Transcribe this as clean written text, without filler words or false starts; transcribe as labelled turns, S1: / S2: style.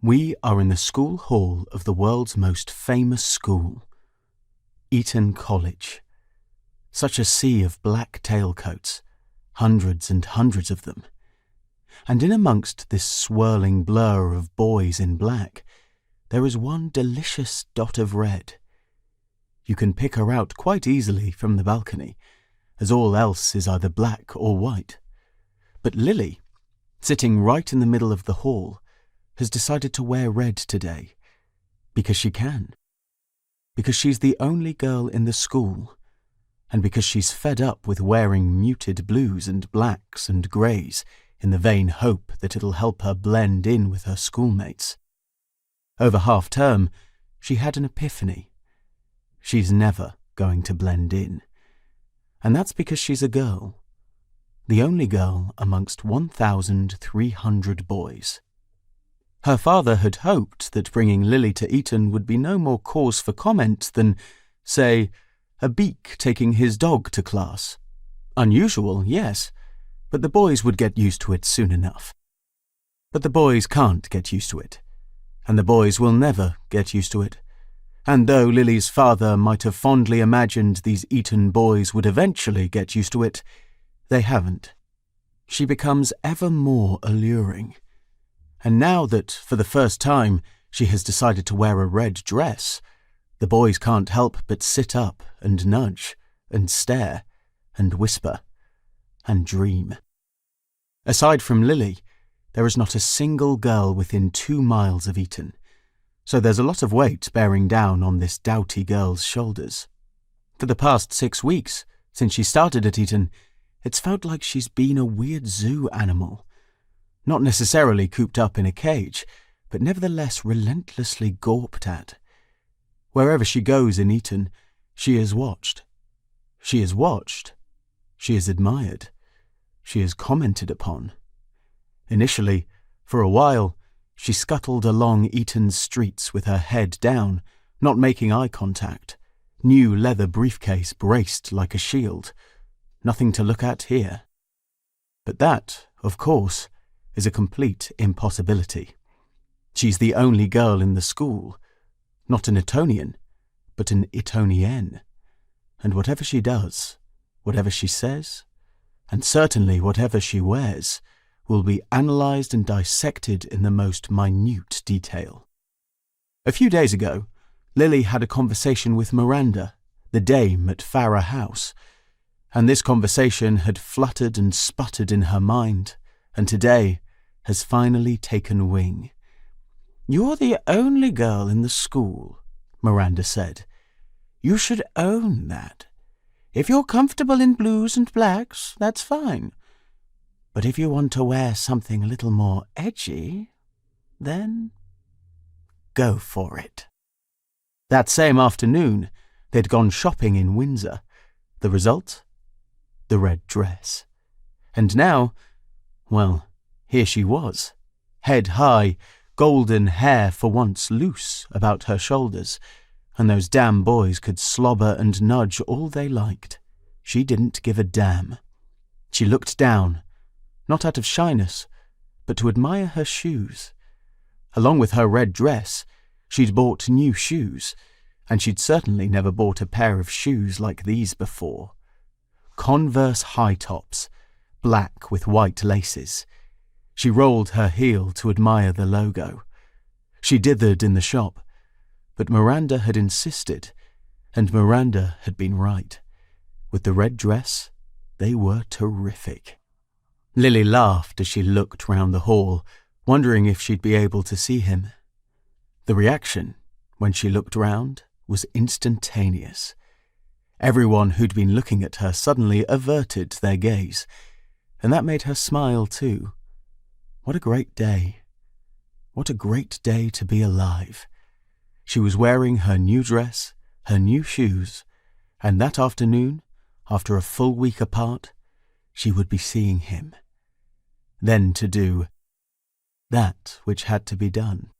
S1: We are in the school hall of the world's most famous school, Eton College. Such a sea of black tailcoats, hundreds and hundreds of them. And in amongst this swirling blur of boys in black, there is one delicious dot of red. You can pick her out quite easily from the balcony, as all else is either black or white. But Lily, sitting right in the middle of the hall, has decided to wear red today, because she can. Because she's the only girl in the school, and because she's fed up with wearing muted blues and blacks and greys in the vain hope that it'll help her blend in with her schoolmates. Over half-term, she had an epiphany. She's never going to blend in. And that's because she's a girl. The only girl amongst 1,300 boys. Her father had hoped that bringing Lily to Eton would be no more cause for comment than, say, a beak taking his dog to class. Unusual, yes, but the boys would get used to it soon enough. But the boys can't get used to it, and the boys will never get used to it. And though Lily's father might have fondly imagined these Eton boys would eventually get used to it, they haven't. She becomes ever more alluring. And now that, for the first time, she has decided to wear a red dress, the boys can't help but sit up and nudge and stare and whisper and dream. Aside from Lily, there is not a single girl within 2 miles of Eton, so there's a lot of weight bearing down on this doughty girl's shoulders. For the past 6 weeks, since she started at Eton, it's felt like she's been a weird zoo animal. Not necessarily cooped up in a cage, but nevertheless relentlessly gawped at. Wherever she goes in Eton, she is watched. She is watched. She is admired. She is commented upon. Initially, for a while, she scuttled along Eton's streets with her head down, not making eye contact, new leather briefcase braced like a shield. Nothing to look at here. But that, of course, is a complete impossibility. She's the only girl in the school, not an Etonian, but an Etonienne. And whatever she does, whatever she says, and certainly whatever she wears, will be analysed and dissected in the most minute detail. A few days ago, Lily had a conversation with Miranda, the dame at Farrar House, and this conversation had fluttered and sputtered in her mind, and today has finally taken wing. "You're the only girl in the school," Miranda said. "You should own that. If you're comfortable in blues and blacks, that's fine. But if you want to wear something a little more edgy, then go for it." That same afternoon, they'd gone shopping in Windsor. The result? The red dress. And now, well, here she was, head high, golden hair for once loose about her shoulders, and those damn boys could slobber and nudge all they liked. She didn't give a damn. She looked down, not out of shyness, but to admire her shoes. Along with her red dress, she'd bought new shoes, and she'd certainly never bought a pair of shoes like these before. Converse high tops, black with white laces. She rolled her heel to admire the logo. She dithered in the shop, but Miranda had insisted, and Miranda had been right. With the red dress, they were terrific. Lily laughed as she looked round the hall, wondering if she'd be able to see him. The reaction, when she looked round, was instantaneous. Everyone who'd been looking at her suddenly averted their gaze, and that made her smile too. What a great day. What a great day to be alive. She was wearing her new dress, her new shoes, and that afternoon, after a full week apart, she would be seeing him. Then to do that which had to be done.